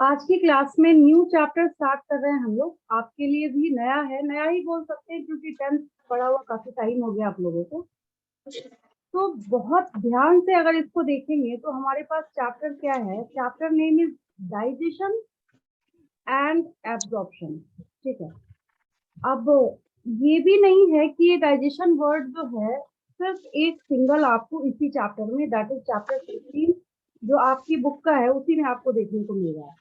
आज की क्लास में न्यू चैप्टर स्टार्ट कर रहे हैं हम लोग। आपके लिए भी नया है, नया ही बोल सकते हैं क्योंकि 10th पढ़ा हुआ काफी टाइम हो गया आप लोगों को। तो बहुत ध्यान से अगर इसको देखेंगे तो हमारे पास चैप्टर क्या है। Chapter name is digestion and absorption. ठीक है। अब ये भी नहीं है कि ये डाइजेशन वर्ड जो है सिर्फ एक सिंगल आपको इसी चैप्टर में, दैट इज चैप्टर 16 जो आपकी बुक का है, उसी में आपको देखने को मिल रहा है।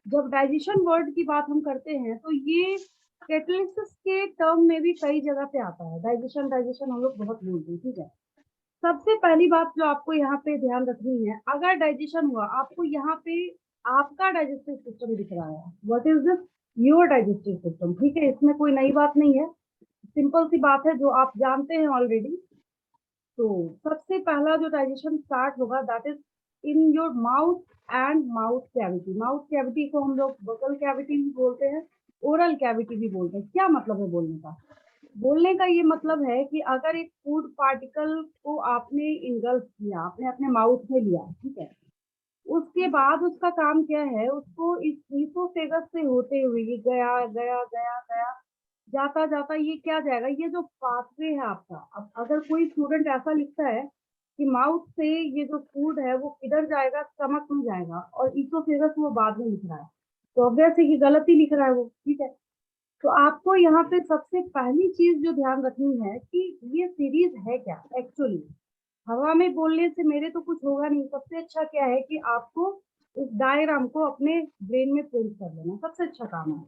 जब डाइजेशन वर्ड की बात हम करते हैं तो ये कैटालिसिस के टर्म में भी कई जगह पे आता है। डाइजेशन डाइजेशन हम लोग बहुत बोलते हैं। ठीक है। सबसे पहली बात जो आपको यहाँ पे ध्यान रखनी है, अगर डाइजेशन हुआ आपको यहाँ पे आपका डाइजेस्टिव सिस्टम दिख रहा है। What is this? Your digestive system. ठीक है, इसमें कोई नई बात नहीं है, सिंपल सी बात है जो आप जानते हैं ऑलरेडी। तो सबसे पहला जो डाइजेशन स्टार्ट होगा that is in your mouth and mouth cavity. Mouth cavity को हम लोग वोकल कैविटी भी बोलते हैं, ओरल कैविटी भी बोलते हैं। क्या मतलब है बोलने का? बोलने का ये मतलब है कि अगर एक फूड पार्टिकल को आपने इंगल्फ किया, आपने अपने माउथ में लिया, ठीक है, उसके बाद उसका काम क्या है, उसको इस ईसोफेगस से होते हुए ये गया गया गया गया, जाता जाता ये क्या जाएगा, ये जो पाथवे है आपका। अब अगर कोई स्टूडेंट ऐसा लिखता है कि माउथ से ये जो फूड है वो किधर जाएगा, स्टमक में जाएगा, और ईसोफेगस वो बाद में लिख रहा है, तो ऑब्वियस है कि गलती लिख रहा है वो। ठीक है। तो आपको यहाँ पे सबसे पहली चीज जो ध्यान रखनी है कि ये सीरीज है क्या एक्चुअली। हवा में बोलने से मेरे तो कुछ होगा नहीं। सबसे अच्छा क्या है कि आपको इस डायग्राम को अपने ब्रेन में प्रिंट कर लेना, सबसे अच्छा काम है,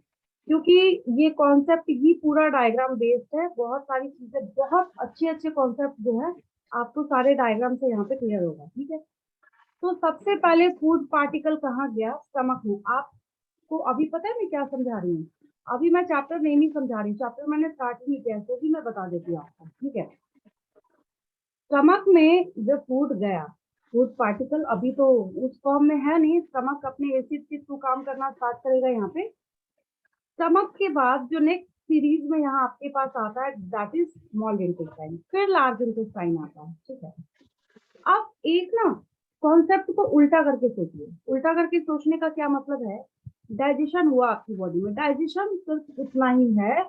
क्योंकि ये कॉन्सेप्ट ही पूरा डायग्राम बेस्ड है। बहुत सारी चीजें, बहुत अच्छे अच्छे कॉन्सेप्ट जो है आपको सारे डायग्राम से यहाँ पे क्लियर होगा। ठीक है। तो सबसे पहले फूड पार्टिकल कहाँ गया? स्टमक में। आपको अभी पता है मैं क्या समझा रही हूँ? अभी मैं चैप्टर नहीं समझा रही हूँ, चैप्टर मैंने स्टार्ट ही नहीं किया, तो भी मैं बता देती हूँ आपको। ठीक है। स्टमक में जब फूड गया, फूड पार्टिकल अभी तो उस फॉर्म में है नहीं, स्टमक अपने एसिड के थ्रू काम करना स्टार्ट करेगा यहाँ पे। स्टमक के बाद जो नेक्स्ट सीरीज में यहाँ आपके पास आता है दैट इज स्मॉल इंटेस्टाइन, फिर लार्ज इंटेस्टाइन आता है। ठीक है। अब एक ना कॉन्सेप्ट को उल्टा करके सोचिए। उल्टा करके सोचने का क्या मतलब है? डाइजेशन हुआ आपकी बॉडी में, डाइजेशन सिर्फ उतना ही है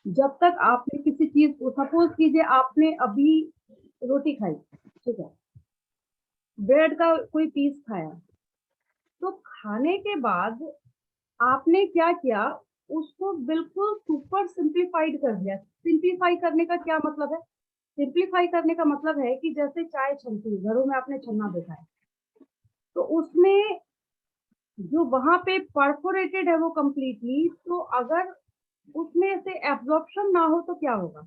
जब तक आपने किसी चीज को, सपोज कीजिए आपने अभी रोटी खाई, ठीक है, ब्रेड का कोई पीस खाया, तो खाने के बाद आपने क्या किया, उसको बिल्कुल सुपर सिंप्लीफाइड कर दिया। सिंप्लीफाई करने का क्या मतलब है? सिंप्लीफाई करने का मतलब है कि जैसे चाय छनती है, घरों में आपने छन्ना देखा है, तो उसमें जो वहां पे परफोरेटेड है वो कंप्लीटली, तो अगर उसमें से एब्जॉर्प्शन ना हो तो क्या होगा?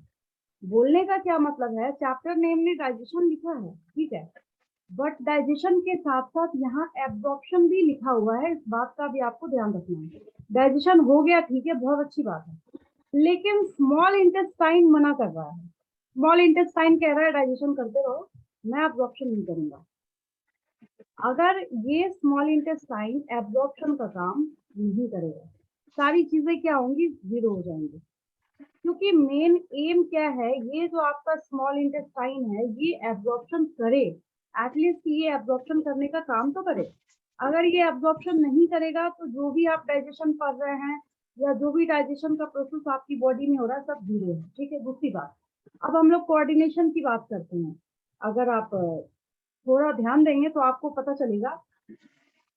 बोलने का क्या मतलब है, चैप्टर नेम में डाइजेशन लिखा है, ठीक है, बट डाइजेशन के साथ साथ यहाँ एब्जॉर्प्शन भी लिखा हुआ है। इस बात का भी आपको ध्यान रखना है। डाइजेशन हो गया, ठीक है, बहुत अच्छी बात है, लेकिन स्मॉल इंटेस्टाइन मना कर रहा है। स्मॉल इंटेस्टाइन कह रहा है डाइजेशन करते रहो, मैं एब्जॉर्प्शन नहीं करूंगा। अगर ये स्मॉल इंटेस्टाइन एब्जॉर्प्शन का काम नहीं करेगा, सारी चीजें क्या होंगी, जीरो हो जाएंगी। क्योंकि मेन एम क्या है, ये जो आपका स्मॉल इंटेस्टाइन है ये एब्जॉर्प्शन करे, एटलीस्ट ये एब्जॉर्प्शन करने का काम तो करे। अगर ये एब्जॉर्प्शन नहीं करेगा तो जो भी आप डाइजेशन पढ़ रहे हैं या जो भी डाइजेशन का प्रोसेस आपकी बॉडी में हो रहा है सब जीरो है। ठीक है। दूसरी बात, अब हम लोग कोऑर्डिनेशन की बात करते हैं। अगर आप थोड़ा ध्यान देंगे तो आपको पता चलेगा,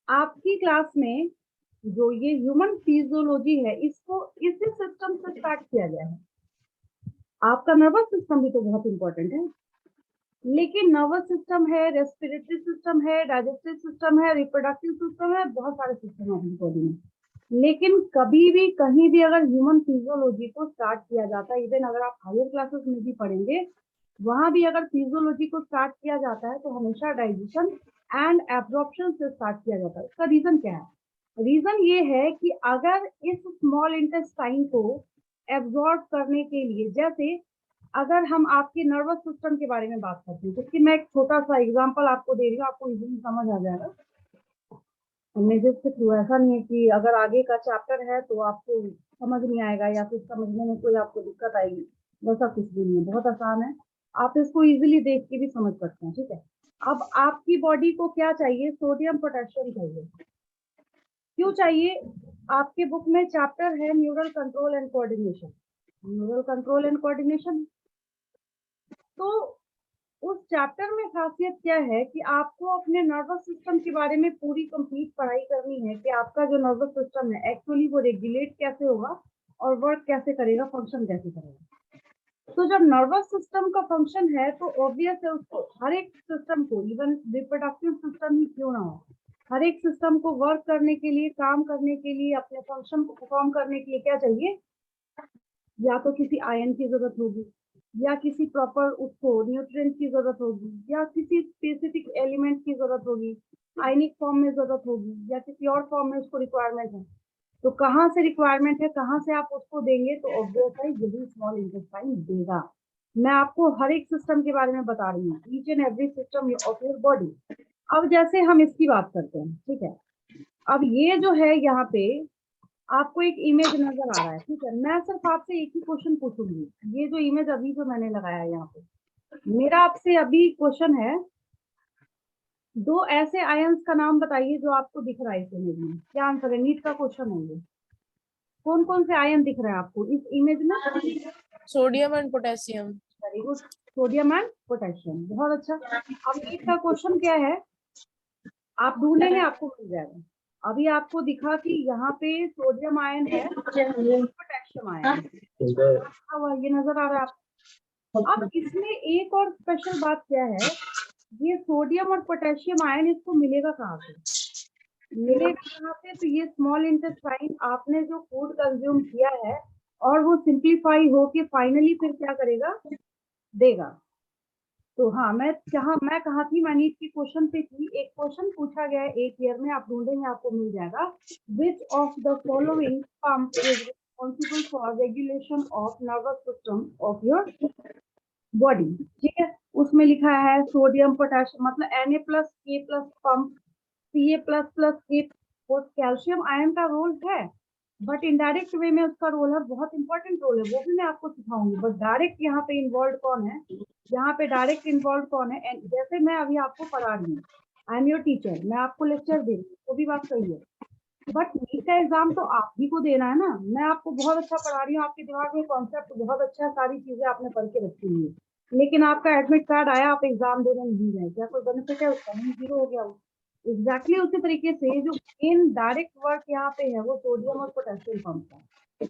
आपकी क्लास में जो ये ह्यूमन फिजियोलॉजी है इसको इसी सिस्टम से स्टार्ट किया गया है। आपका नर्वस सिस्टम भी तो बहुत इंपॉर्टेंट है, लेकिन नर्वस सिस्टम है, रेस्पिरेटरी सिस्टम है, डाइजेस्टिव सिस्टम है, रिप्रोडक्टिव सिस्टम है, बहुत सारे सिस्टम है अपनी बॉडी में। लेकिन कभी भी कहीं भी अगर ह्यूमन फिजियोलॉजी को स्टार्ट किया जाता है, इवन अगर आप हायर क्लासेस में भी पढ़ेंगे, वहां भी अगर फिजियोलॉजी को स्टार्ट किया जाता है तो हमेशा डाइजेशन एंड एब्जॉर्प्शन से स्टार्ट किया जाता है। इसका रीजन क्या है? रीजन ये है कि अगर इस स्मॉल इंटेस्टाइन को एब्जॉर्ब करने के लिए, जैसे अगर हम आपके नर्वस सिस्टम के बारे में बात करते हैं, जिसकी मैं एक छोटा सा एग्जांपल आपको दे रही हूँ, आपको इजीली समझ आ जाएगा। इमेजेस के थ्रू, ऐसा नहीं है कि अगर आगे का चैप्टर है तो आपको समझ नहीं आएगा या फिर समझने में कोई आपको दिक्कत आएगी, वैसा कुछ भी नहीं है, बहुत आसान है, आप इसको इजीली देख के भी समझ सकते हैं। ठीक है। अब आपकी बॉडी को क्या चाहिए? सोडियम पोटेशियम चाहिए। क्यों चाहिए? आपके बुक में चैप्टर है neural control and coordination, neural control and coordination. तो उस चैप्टर में खासियत क्या है कि आपको अपने नर्वस सिस्टम के बारे में पूरी कंप्लीट पढ़ाई करनी है कि आपका जो नर्वस सिस्टम है एक्चुअली वो रेगुलेट कैसे होगा और वर्क कैसे करेगा, फंक्शन कैसे करेगा। तो जब नर्वस सिस्टम का फंक्शन है तो ऑब्वियस है उसको हर एक सिस्टम को, इवन रिप्रोडक्टिव सिस्टम ही क्यों ना हो, हर एक सिस्टम को वर्क करने के लिए, काम करने के लिए, अपने फंक्शन को परफॉर्म करने के लिए क्या चाहिए? या तो किसी आयन की जरूरत होगी, या किसी प्रॉपर उसको न्यूट्रिएंट की जरूरत होगी, या किसी स्पेसिफिक एलिमेंट की जरूरत होगी, आयनिक फॉर्म में जरूरत होगी, या किसी और फॉर्म में उसको रिक्वायरमेंट है। तो कहाँ से रिक्वायरमेंट है, कहाँ से आप उसको देंगे? तो ऑब्वियस है यही स्मॉल इंटेस्टाइन देगा। मैं आपको हर एक सिस्टम के बारे में बता रही हूँ, each and every system of your body. अब जैसे हम इसकी बात करते हैं, ठीक है, अब ये जो है यहाँ पे आपको एक इमेज नजर आ रहा है, ठीक है, मैं सिर्फ आपसे एक ही क्वेश्चन पूछूंगी। ये जो इमेज अभी जो मैंने लगाया है यहाँ पे, मेरा आपसे अभी क्वेश्चन है, दो ऐसे आयंस का नाम बताइए जो आपको दिख रहा है इस इमेज में। क्या आंसर है? नीट का क्वेश्चन है ये। कौन कौन से आयन दिख रहे हैं आपको इस इमेज में? Sodium and potassium. Very good, sodium and potassium, बहुत अच्छा। अब नीट का क्वेश्चन क्या है, आप ढूंढेंगे आपको मिल जाएगा। अभी आपको दिखा कि यहाँ पे सोडियम आयन है, पोटेशियम आयन है, ये नजर आ रहा है आपको। अब इसमें एक और स्पेशल बात क्या है, ये सोडियम और पोटेशियम आयन इसको मिलेगा कहाँ से? मिलेगा कहाँ से? तो ये स्मॉल इंटेस्टाइन आपने जो फूड कंज्यूम किया है और वो सिंप्लीफाई होके फाइनली फिर क्या करेगा? देगा। तो हाँ, मैं कहाँ थी? मैं नीट की क्वेश्चन पे थी। एक क्वेश्चन पूछा गया है एक ईयर में, आप ढूंढेंगे आपको मिल जाएगा। Which of the following pump is responsible for regulation of nervous system of your body? ठीक है, उसमें लिखा है सोडियम पोटेशियम, मतलब Na+K+ पंप, Ca++K। वो कैल्शियम आयन का रोल है, बट इनडायरेक्ट वे में उसका रोल है, बहुत इंपॉर्टेंट रोल है, वो भी मैं आपको सिखाऊंगी। बट डायरेक्ट यहाँ पे इन्वॉल्व कौन है? यहाँ पे डायरेक्ट इन्वॉल्व कौन है? एंड जैसे मैं अभी आपको पढ़ा रही हूँ, आई एम योर टीचर, मैं आपको लेक्चर दे रही हूँ, वो भी बात सही है, बट नीट का एग्जाम तो आप ही को देना है ना। मैं आपको बहुत अच्छा पढ़ा रही हूँ, आपके दिमाग में कॉन्सेप्ट बहुत अच्छा, सारी चीजें आपने पढ़ के रखी हुई है, लेकिन आपका एडमिट कार्ड आया, आप एग्जाम देने नहीं गए, क्या कोई बेनिफिट है उसका? नहीं, जीरो हो गया वो। एग्जैक्टली उसी तरीके से जो मेन डायरेक्ट वर्क यहाँ पे है वो सोडियम और पोटेशियम पंप का।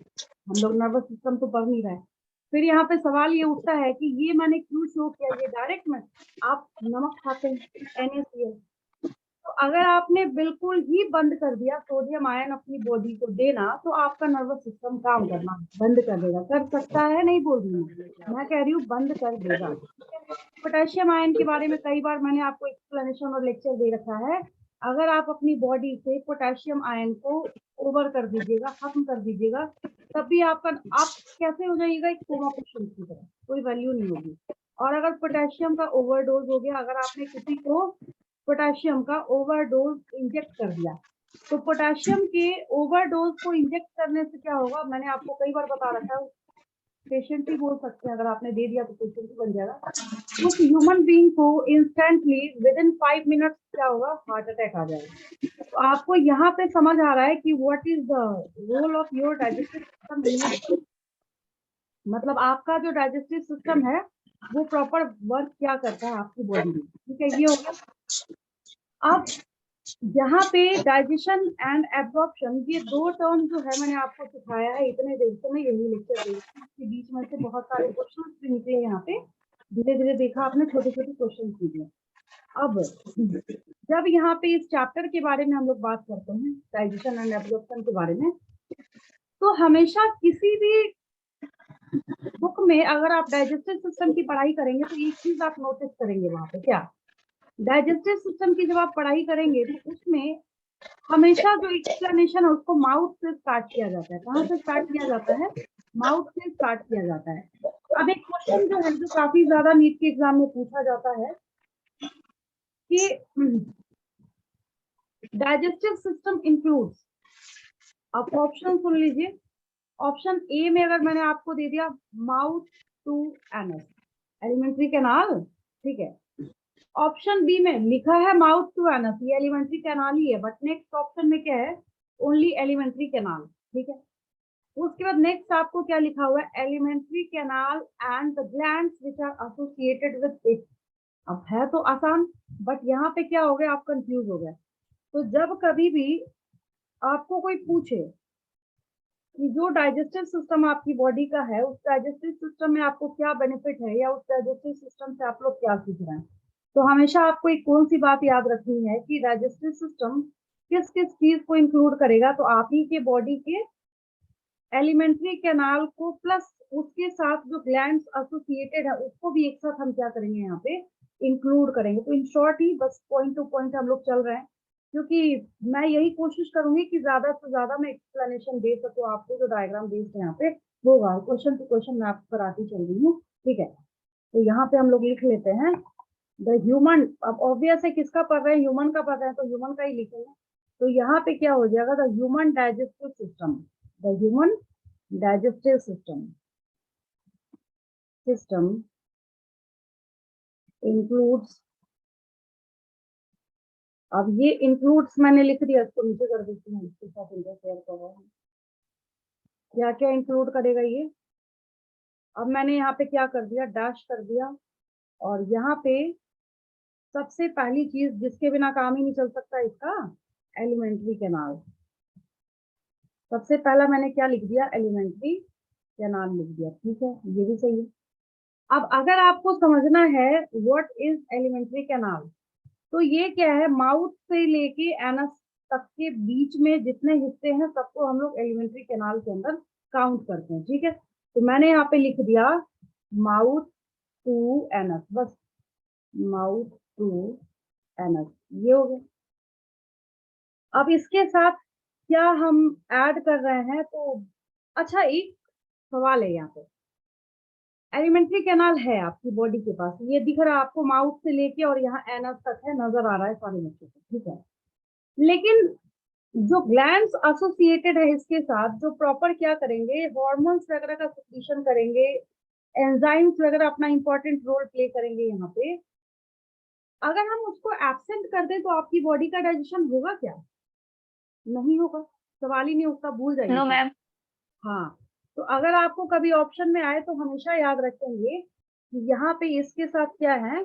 हम लोग नर्वस सिस्टम तो पढ़ नहीं रहे। फिर यहाँ पे सवाल ये उठता है कि ये मैंने क्यों शो किया, ये डायरेक्ट में आप नमक खाते हैं, NaCl, तो अगर आपने बिल्कुल ही बंद कर दिया सोडियम आयन अपनी बॉडी को देना, तो आपका नर्वस सिस्टम काम करना बंद कर देगा। कर सकता है, नहीं बोल रही मैं कह रही हूँ बंद कर देगा। पोटेशियम आयन के बारे में कई बार मैंने आपको एक्सप्लेनेशन और लेक्चर दे रखा है। अगर आप अपनी बॉडी से पोटेशियम आयन को ओवर कर दीजिएगा, खत्म कर दीजिएगा, तब भी आप कैसे हो जाइएगा? एक कोमा पेशेंट की तरह, कोई वैल्यू नहीं होगी। और अगर पोटेशियम का ओवरडोज हो गया, अगर आपने किसी को पोटेशियम का ओवरडोज इंजेक्ट कर दिया, तो पोटेशियम के ओवरडोज को इंजेक्ट करने से क्या होगा? मैंने आपको कई बार बता रखा है, पेशेंट ही बोल सकते हैं, अगर आपने दे दिया तो पेशेंट ही बन जाएगा। उस ह्यूमन बीइंग को इंस्टेंटली विद इन 5 मिनट्स क्या होगा? हार्ट अटैक आ जाएगा। तो आपको यहाँ पे समझ आ रहा है कि what is the role of your digestive system in your, मतलब आपका जो डाइजेस्टिव सिस्टम है वो प्रॉपर वर्क क्या करता है आपकी बॉडी में। ठीक है, ये हो गया। अब यहाँ पे डाइजेशन एंड एब्जॉर्प्शन, ये दो टर्म जो है मैंने आपको सिखाया है इतने देर से, मैं यही लेक्चर दे रही हूँ, इसके बीच में से बहुत सारे क्वेश्चन भी निकले यहाँ पे, धीरे धीरे देखा आपने, छोटे छोटे क्वेश्चन निकले। अब जब यहाँ पे इस चैप्टर के बारे में हम लोग बात करते हैं, डाइजेशन एंड एब्जॉर्प्शन के बारे में, तो हमेशा किसी भी बुक में अगर आप डाइजेस्टिव सिस्टम की पढ़ाई करेंगे तो एक चीज आप नोटिस करेंगे वहां पे, क्या? डाइजेस्टिव सिस्टम की जब आप पढ़ाई करेंगे तो उसमें हमेशा जो एक्सप्लेनेशन है उसको माउथ से स्टार्ट किया जाता है। कहाँ से स्टार्ट किया जाता है? माउथ से स्टार्ट किया जाता है। अब एक क्वेश्चन जो है जो काफी ज्यादा नीट के एग्जाम में पूछा जाता है कि डाइजेस्टिव सिस्टम इंक्लूड्स, आप ऑप्शन सुन लीजिए। ऑप्शन ए में अगर मैंने आपको दे दिया mouth to anus, alimentary canal, ठीक है। ऑप्शन बी में लिखा है माउथ टू एनस, ये एलिमेंट्री कैनाल ही है, बट नेक्स्ट ऑप्शन में क्या है? ओनली एलिमेंट्री कैनाल, ठीक है। उसके बाद नेक्स्ट आपको क्या लिखा हुआ है, alimentary canal and the glands which are associated with it. अब है तो आसान, बट यहाँ पे क्या हो गया, आप कंफ्यूज हो गए। तो जब कभी भी आपको कोई पूछे कि जो डाइजेस्टिव सिस्टम आपकी बॉडी का है, उस डाइजेस्टिव सिस्टम में आपको क्या बेनिफिट है, या उस डाइजेस्टिव सिस्टम से आप लोग क्या सीख रहे हैं, तो हमेशा आपको एक कौन सी बात याद रखनी है कि डाइजेस्टिव सिस्टम किस किस चीज को इंक्लूड करेगा। तो आप ही के बॉडी के एलिमेंट्री कैनाल को प्लस उसके साथ जो ग्लैंड्स एसोसिएटेड है उसको भी एक साथ हम क्या करेंगे, यहाँ पे इंक्लूड करेंगे। तो इन शॉर्ट ही बस पॉइंट टू पॉइंट हम लोग चल रहे हैं, क्योंकि मैं यही कोशिश करूंगी कि ज्यादा से ज्यादा मैं एक्सप्लेनेशन दे सकूं आपको। जो डायग्राम बेस्ड यहाँ पे होगा, क्वेश्चन टू क्वेश्चन मैं आपको कराती चल रही हूँ, ठीक है। तो यहाँ पे हम लोग लिख लेते हैं द ह्यूमन। अब ऑब्वियस है किसका पढ़ रहे हैं, ह्यूमन का पढ़ रहे हैं तो ह्यूमन का ही लिखेंगे। तो यहाँ पे क्या हो जाएगा, the human digestive system, the human digestive system includes. अब ये इंक्लूड्स मैंने लिख दिया, इसको नीचे कर देती हूँ, इसके साथ इंटरफेयर कर रहा हूँ। क्या क्या इंक्लूड करेगा ये, अब मैंने यहाँ पे क्या कर दिया, डैश कर दिया। और यहाँ पे सबसे पहली चीज जिसके बिना काम ही नहीं चल सकता इसका, एलिमेंट्री कैनाल। सबसे पहला मैंने क्या लिख दिया, एलिमेंट्री कैनाल लिख दिया, ठीक है, ये भी सही है। अब अगर आपको समझना है व्हाट इज एलिमेंट्री कैनाल, तो ये क्या है, माउथ से लेके एनस तक के बीच में जितने हिस्से हैं सबको हम लोग एलिमेंट्री कैनाल के अंदर काउंट करते हैं, ठीक है। तो मैंने यहाँ पे लिख दिया माउथ टू एनस, बस माउथ टू एनस, ये हो गया। अब इसके साथ क्या हम ऐड कर रहे हैं, तो अच्छा एक सवाल है यहाँ पे, एलिमेंट्री कैनाल है आपकी बॉडी के पास, ये दिख रहा है आपको, माउथ से लेके और यहाँ एनस तक है, नजर आ रहा है सारे बच्चों को, ठीक है। लेकिन जो ग्लैंड्स एसोसिएटेड है इसके साथ, जो प्रॉपर क्या करेंगे, हॉर्मोन्स वगैरह का सिक्रीशन करेंगे, एंजाइम्स वगैरह अपना इंपॉर्टेंट रोल प्ले करेंगे यहाँ पे। अगर हम उसको एब्सेंट कर दें तो आपकी बॉडी का डाइजेशन होगा क्या, नहीं होगा, सवाल ही नहीं उठता, भूल जाइए। No ma'am. हाँ, तो अगर आपको कभी ऑप्शन में आए तो हमेशा याद रखेंगे कि यहाँ पे इसके साथ क्या है,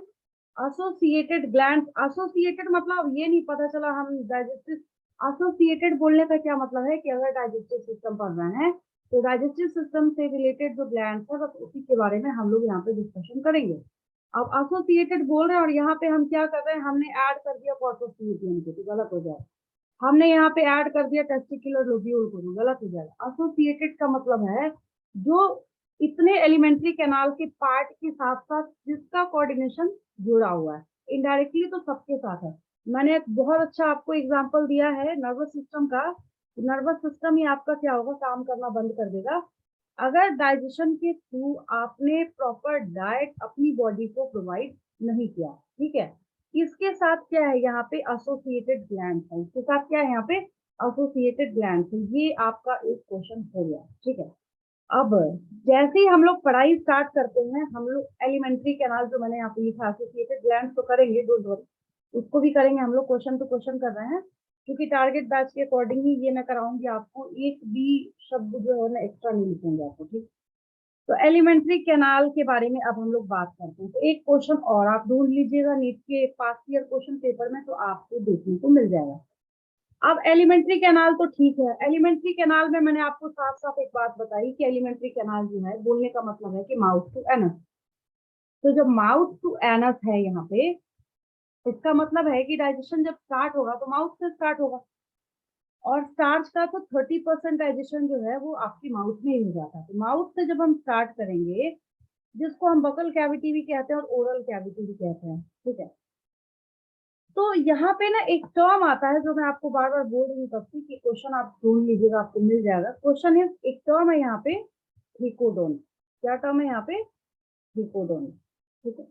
एसोसिएटेड ग्लैंड। एसोसिएटेड मतलब ये नहीं पता चला हम डाइजेस्टिव, एसोसिएटेड बोलने का क्या मतलब है कि अगर डाइजेस्टिव सिस्टम पढ़ रहे हैं तो डाइजेस्टिव सिस्टम से रिलेटेड जो ग्लैंड है बस उसी के बारे में हम लोग यहाँ पे डिस्कशन करेंगे। अब एसोसिएटेड बोल रहे हैं और यहाँ पे हम क्या कर रहे हैं, हमने ऐड कर दिया कॉर्पोस्टियम को, तो गलत हो जाए। हमने यहाँ पे ऐड कर दिया टेस्टिकुलर लोब्यूल को, तो गलत हो जाएगा। एसोसिएटेड का मतलब है जो इतने एलिमेंट्री कैनाल के पार्ट के साथ साथ जिसका कोऑर्डिनेशन जुड़ा हुआ है, इनडायरेक्टली तो सबके साथ है। मैंने एक बहुत अच्छा आपको एग्जांपल दिया है नर्वस सिस्टम का। नर्वस सिस्टम ही आपका क्या होगा, काम करना बंद कर देगा अगर डाइजेशन के थ्रू आपने प्रॉपर डाइट अपनी बॉडी को प्रोवाइड नहीं किया, ठीक है। इसके साथ क्या है, यहाँ पे एसोसिएटेड ग्लैंड है, इसके साथ क्या है यहाँ पे, एसोसिएटेड ग्लैंड है। ये आपका एक क्वेश्चन हो गया, ठीक है। अब जैसे ही हम लोग पढ़ाई स्टार्ट करते हैं, हम लोग एलिमेंट्री कैनाल जो मैंने यहाँ पे लिखा एसोसिएटेड ग्लैंड तो करेंगे, डोंट वरी, उसको भी करेंगे हम लोग, क्वेश्चन टू क्वेश्चन कर रहे हैं, क्योंकि टारगेट बैच के अकॉर्डिंग ही ये मैं कराऊंगी आपको, एक भी शब्द जो है ना एक्स्ट्रा नहीं लिखेंगे आपको, ठीक। तो एलिमेंट्री कैनाल के बारे में अब हम लोग बात करते हैं। तो एक क्वेश्चन और आप ढूंढ लीजिएगा नीट के पास्ट ईयर क्वेश्चन पेपर में, तो आपको देखने को मिल जाएगा। अब एलिमेंट्री कैनाल तो ठीक है, एलिमेंट्री कैनाल में मैंने आपको साफ साफ एक बात बताई कि एलिमेंट्री कैनाल जो है बोलने का मतलब है कि माउथ टू एनस। तो जो माउथ टू एनस है यहाँ पे, इसका मतलब है कि डाइजेशन जब स्टार्ट होगा तो माउथ से स्टार्ट होगा, और स्टार्च का तो 30% डाइजेशन जो है वो आपकी माउथ में ही हो जाता है। तो माउथ से जब हम स्टार्ट करेंगे, जिसको हम बकल कैविटी भी कहते हैं और ओरल कैविटी भी कहते हैं, ठीक है। तो यहाँ पे ना एक टर्म आता है जो मैं आपको बार बार बोल रही हूँ तब से, कि क्वेश्चन आप ढूंढ लीजिएगा, आपको मिल जाएगा। क्वेश्चन है, एक टर्म है यहाँ पे ट्रिकोडोन। क्या टर्म है यहाँ पे, ट्रिकोडोन, ठीक है।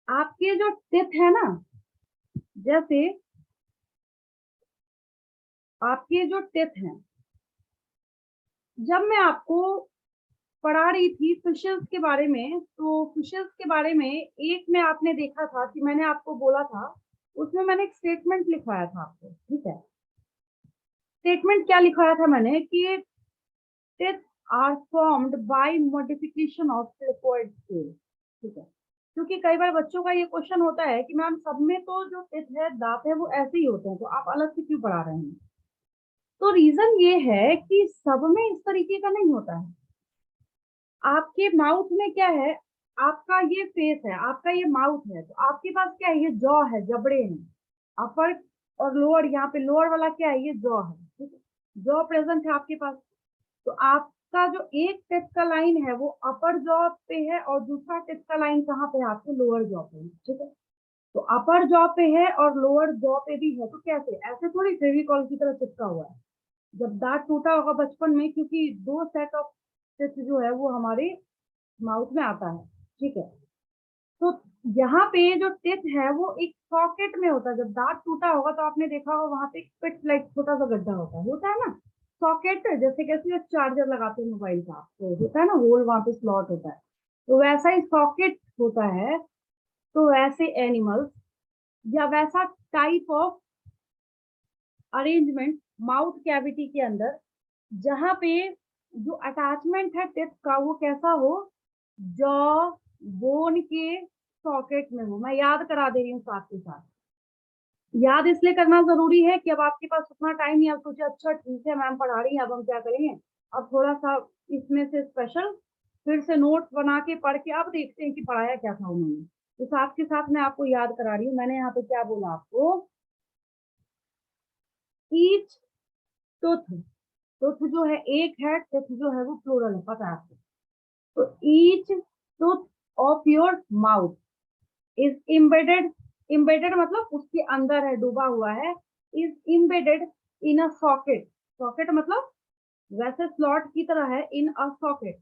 आपके जो टिप है ना, जैसे आपके जो टिप हैं, जब मैं आपको पढ़ा रही थी फिशेस के बारे में, तो फिशेस के बारे में एक में आपने देखा था कि मैंने आपको बोला था, उसमें मैंने एक स्टेटमेंट लिखवाया था आपको, ठीक है। स्टेटमेंट क्या लिखाया था मैंने कि teeth are formed by modification of trapezoid scale, ठीक है। क्योंकि कई बार बच्चों का ये क्वेश्चन होता है कि मैम सब में तो जो टेथ है, दांत है, वो ऐसे ही होते हैं, तो आप अलग से क्यों पढ़ा रहे हैं? तो रीजन ये है कि सब में इस तरीके का नहीं होता है। आपके माउथ में क्या है, आपका ये फेस है, आपका ये माउथ है, तो आपके पास क्या है, ये जॉ है, जबड़े हैं, अपर और लोअर। यहाँ पे लोअर वाला क्या है, ये जॉ है, ठीक है। जॉ प्रेजेंट है आपके पास, तो आपका जो एक टेथ का लाइन है वो अपर जॉ पे है और दूसरा टेथ का लाइन कहाँ पे है, आपके लोअर जॉ पे है, ठीक है। तो अपर जॉ पे है और लोअर जॉ पे भी है, तो कैसे, ऐसे थोड़ी फेविकॉल की तरह चिपका हुआ है। जब दांत टूटा होगा बचपन में, क्योंकि दो सेट ऑफ टेथ जो है वो हमारे माउथ में आता है, ठीक है। तो यहाँ पे जो टेथ है वो एक सॉकेट में होता है। जब दांत टूटा होगा तो आपने देखा होगा वहां पे एक पिट लाइक छोटा सा गड्ढा होता है ना, सॉकेट। जैसे कैसे चार्जर लगाते हैं मोबाइल का, तो होता है ना होल, वहां पे स्लॉट होता है, तो वैसा ही सॉकेट होता है। तो वैसे एनिमल्स या वैसा type of arrangement mouth cavity के अंदर, जहां पे जो अटैचमेंट है टिप का वो कैसा हो, जॉ बोन के सॉकेट में हो। मैं याद करा दे रही हूँ साथ के साथ। याद इसलिए करना जरूरी है कि अब आपके पास उतना टाइम नहीं, आप सोचे अच्छा ठीक है मैम पढ़ा रही है, अब हम क्या करेंगे, अब थोड़ा सा इसमें से स्पेशल फिर से नोट्स बना के पढ़ के अब देखते हैं कि पढ़ाया क्या था उन्होंने। तो साथ के साथ मैं आपको याद करा रही हूँ। मैंने यहाँ पे क्या बोला आपको, ईच टूथ, टूथ जो है एक है, टूथ जो है वो प्लूरल है, पता है आपको। तो each tooth of your mouth is embedded, embedded मतलब उसके अंदर है, डूबा हुआ है, is embedded in a socket. Socket मतलब वैसे स्लॉट की तरह है, इन अ सॉकेट।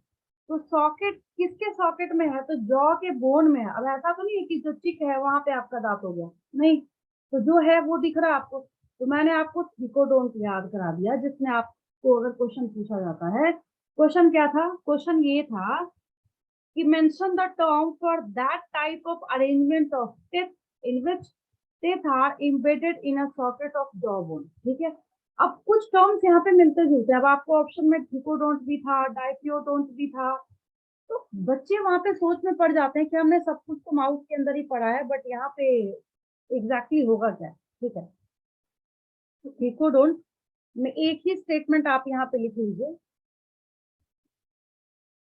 तो सॉकेट किसके सॉकेट में है, तो जॉ के बोन में है। अब ऐसा तो नहीं है कि जो चिक है वहां पे आपका दांत हो गया, नहीं, तो जो है वो दिख रहा है आपको। तो मैंने आपको ट्रिकोडोंट याद करा दिया, जिसमें आपको अगर क्वेश्चन पूछा जाता है, क्वेश्चन क्या था, क्वेश्चन ये था कि mention the term for that type of arrangement of teeth in which teeth are embedded in a socket of jawbone, ठीक है। अब कुछ टर्म्स यहाँ पे मिलते जुलते हैं। अब आपको ऑप्शन में ट्रिकोडोंट भी था, डाइप्योडोंट भी था, तो बच्चे वहां पे सोच में पड़ जाते हैं कि हमने सब कुछ तो माउथ के अंदर ही पढ़ा है, बट यहाँ पे एग्जैक्टली होगा क्या, ठीक है। तो ट्रिकोडोंट में एक ही स्टेटमेंट आप यहाँ पे लिख लीजिए,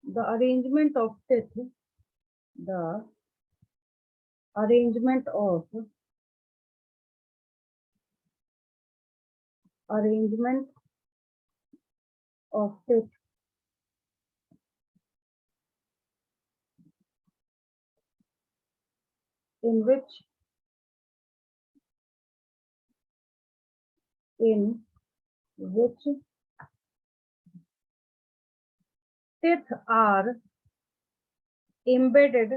the arrangement of teeth, the arrangement of arrangement of teeth in which teeth are embedded,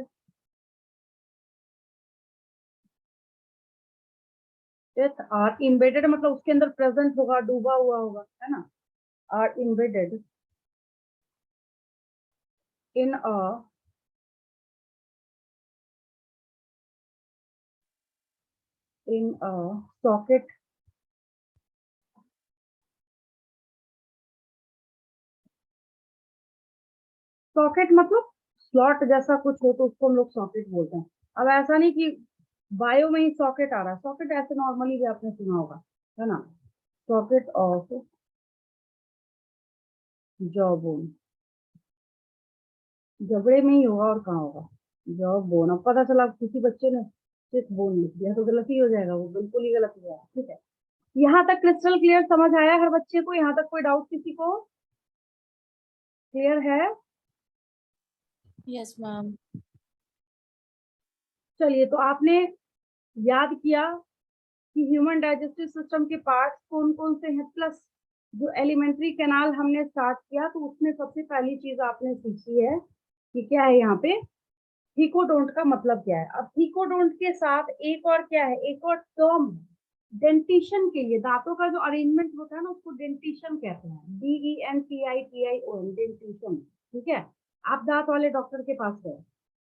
teeth are embedded मतलब उसके अंदर प्रेजेंट होगा, डूबा हुआ होगा, है ना, are embedded in a socket, socket मतलब स्लॉट जैसा कुछ हो तो उसको हम लोग सॉकेट बोलते हैं। अब ऐसा नहीं कि बायो में ही सॉकेट आ रहा है, सॉकेट ऐसे नॉर्मली भी आपने सुना होगा, है ना, सॉकेट ऑफ जॉ बोन, जबड़े में ही होगा और कहाँ होगा, जॉ बोन। अब पता चला किसी बच्चे ने सिर्फ बोन लिख दिया तो गलती हो जाएगा, वो बिल्कुल ही गलत हो जाएगा, ठीक है। यहाँ तक क्रिस्टल क्लियर समझ आया हर बच्चे को? यहाँ तक कोई डाउट किसी को? क्लियर है? Yes, ma'am. चलिए, तो आपने याद किया कि ह्यूमन डाइजेस्टिव सिस्टम के पार्ट्स कौन कौन से हैं, प्लस जो एलिमेंट्री कैनाल हमने स्टार्ट किया तो उसमें सबसे पहली चीज आपने सीखी है कि क्या है यहाँ पे, थीकोडोंट का मतलब क्या है। अब थीकोडोंट के साथ एक और क्या है, एक और टर्म है डेंटिशन के लिए। दांतों का जो अरेंजमेंट होता है ना उसको डेंटिशन कहते हैं, DENTITION, डेंटिशन, ठीक है। आप दांत वाले डॉक्टर के पास गए,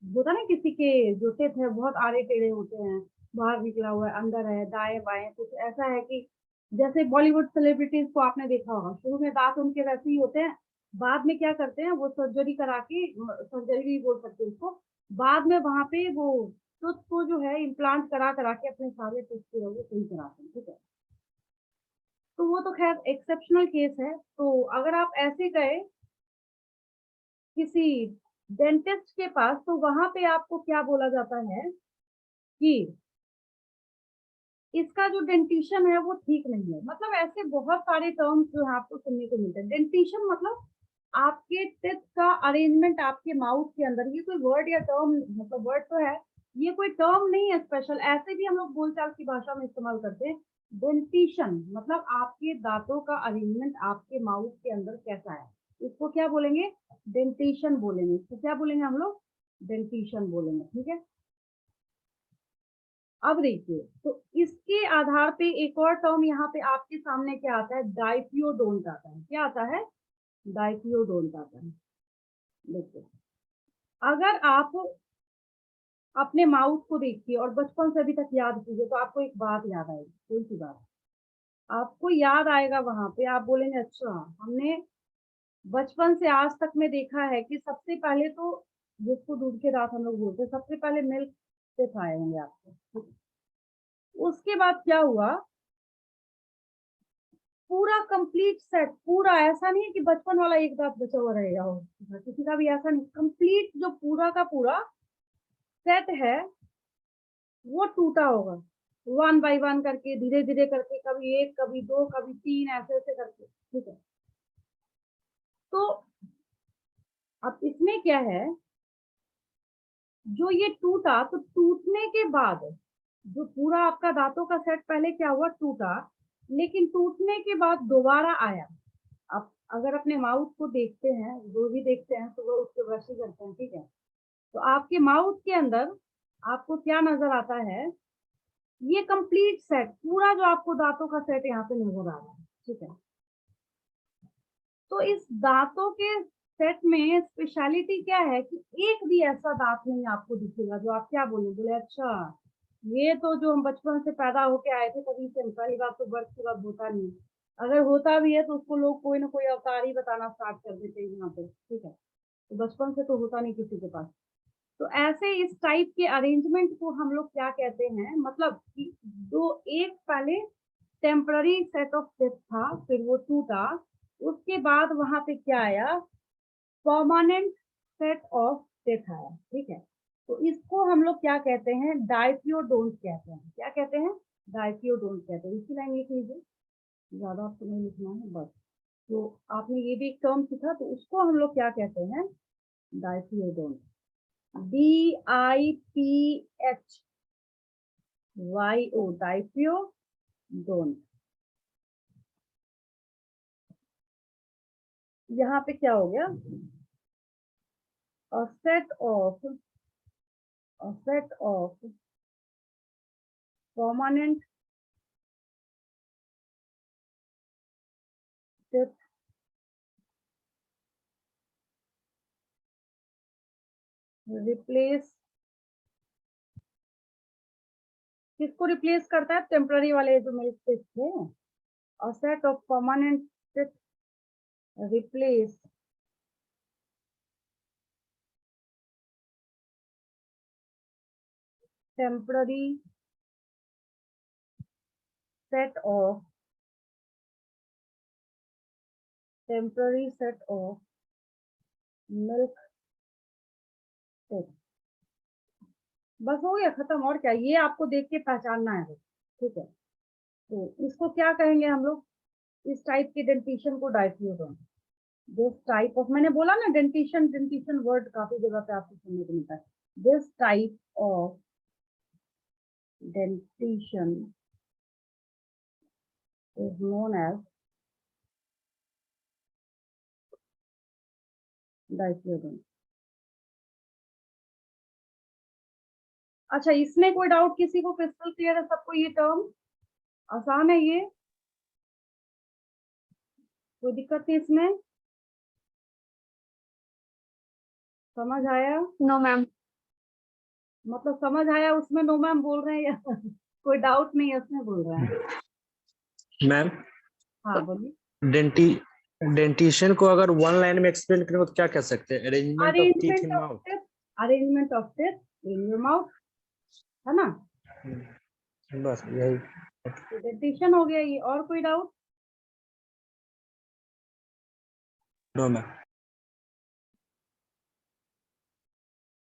होता ना किसी के जो टेथ है बहुत आड़े टेढ़े होते हैं, बाहर निकला हुआ है, अंदर है, दाएं बाएं, कुछ ऐसा है कि जैसे बॉलीवुड सेलिब्रिटीज को आपने देखा होगा, शुरू में दांत उनके वैसे ही होते हैं, बाद में क्या करते हैं वो सर्जरी करा के, सर्जरी भी बोल सकते हैं उसको, बाद में वहां पे वो टूथ को जो है इम्प्लांट करा करा के अपने सारे टूथ को वो सही कराते हैं, ठीक है। तो वो तो खैर एक्सेप्शनल केस है। तो अगर आप ऐसे गए किसी डेंटिस्ट के पास, तो वहां पे आपको क्या बोला जाता है कि इसका जो डेंटिशन है वो ठीक नहीं है। मतलब ऐसे बहुत सारे टर्म्स जो है आपको सुनने को मिलते हैं। डेंटिशन मतलब आपके टिथ का अरेंजमेंट आपके माउथ के अंदर, ये कोई वर्ड या टर्म, मतलब वर्ड तो है, ये कोई टर्म नहीं है स्पेशल, ऐसे भी हम लोग बोलचाल की भाषा में इस्तेमाल करते हैं। डेंटिशन मतलब आपके दांतों का अरेंजमेंट आपके माउथ के अंदर कैसा है, इसको क्या बोलेंगे, डेंटिशन बोलेंगे। इसको क्या बोलेंगे हम लोग, डेंटिशन बोलेंगे, ठीक है। अब देखिए, तो इसके आधार पे एक और टर्म यहाँ पे आपके सामने क्या आता है, डाइपियोडोंट आता है। क्या आता है, डाइपियोडोंट आता है। देखिए, अगर आप अपने माउथ को देखिए और बचपन से अभी तक याद कीजिए, तो आपको एक बात याद आएगी। कोई सी बात आपको याद आएगा, वहां पे आप बोलेंगे अच्छा, हमने बचपन से आज तक में देखा है कि सबसे पहले तो, जिसको दूध के दांत हम लोग बोलते हैं, सबसे पहले मिल्क से खाए होंगे आपको। उसके बाद क्या हुआ, पूरा कंप्लीट सेट, पूरा ऐसा नहीं है कि बचपन वाला एक दांत बचा हुआ रहेगा हो, किसी का भी ऐसा नहीं। कंप्लीट जो पूरा का पूरा सेट है वो टूटा होगा, वन बाय वन करके, धीरे धीरे करके, कभी एक, कभी दो, कभी तीन, ऐसे ऐसे करके, ठीक है। तो अब इसमें क्या है, जो ये टूटा, तो टूटने के बाद जो पूरा आपका दांतों का सेट पहले क्या हुआ, टूटा, लेकिन टूटने के बाद दोबारा आया। आप अगर अपने माउथ को देखते हैं, जो भी देखते हैं, तो वो उसको ब्रश ही करते हैं, ठीक है। तो आपके माउथ के अंदर आपको क्या नजर आता है, ये कंप्लीट सेट, पूरा जो आपको दांतों का सेट यहाँ पे नजर आ रहा है, ठीक है। तो इस दांतों के सेट में स्पेशलिटी क्या है कि एक भी ऐसा दांत नहीं आपको दिखेगा जो आप क्या बोले अच्छा, ये तो जो हम बचपन से पैदा होके आए थे तभी से, पहली बात तो बर्थ के बाद होता नहीं, अगर होता भी है तो उसको लोग कोई ना कोई अवतार ही बताना स्टार्ट कर देते हैं यहाँ पे, ठीक है। तो बचपन से तो होता नहीं किसी के पास। तो ऐसे इस टाइप के अरेंजमेंट को हम लोग क्या कहते हैं, मतलब कि दो, एक पहले टेम्पररी सेट ऑफ टिथ था, फिर वो टूटा, उसके बाद वहां पे क्या आया, परमानेंट सेट ऑफ टिथ आया, ठीक है। तो इसको हम लोग क्या कहते हैं, डाइपियोडोंट कहते हैं। क्या कहते हैं, डाइपियोडोंट कहते हैं। इसी लाइन लिख लीजिए, ज्यादा आपको नहीं लिखना है बस। तो आपने ये भी एक टर्म सीखा, तो उसको हम लोग क्या कहते हैं, डाइपियोडोंट। DIPHYO, डाइपियोडोंट। यहाँ पे क्या हो गया, a set of permanent teeth replace, किसको रिप्लेस करता है, टेम्पररी वाले जो मिल्क टिथ थे। a set of permanent teeth replace temporary set of milk teeth। बस हो गया, खत्म। और क्या, ये आपको देख के पहचानना है, ठीक है। तो इसको क्या कहेंगे हम लोग, इस टाइप के डेंटिशन को डाइपियोडोंट। दिस टाइप ऑफ, मैंने बोला ना, डेंटिशन, डेंटिशन वर्ड काफी जगह पे आपको सुनने को मिलता है। This type of dentition is known as diphyodont. अच्छा, इसमें कोई डाउट किसी को, क्रिस्टल क्लियर है सबको, ये टर्म आसान है, ये कोई दिक्कत नहीं इसमें, समझ आया? No ma'am. मतलब समझ आया उसमें नो मैम बोल रहे हैं या कोई डाउट नहीं है उसमें बोल रहे हैं? मैम हाँ बोलिए। डेंटिशियन को अगर वन लाइन में एक्सप्लेन करें तो क्या कह सकते हैं? Arrangement of teeth in arrangement of mouth. Teeth, arrangement of teeth in your mouth, है ना? बस यही। डेंटिशन हो गया ये। और कोई डाउट? No ma'am.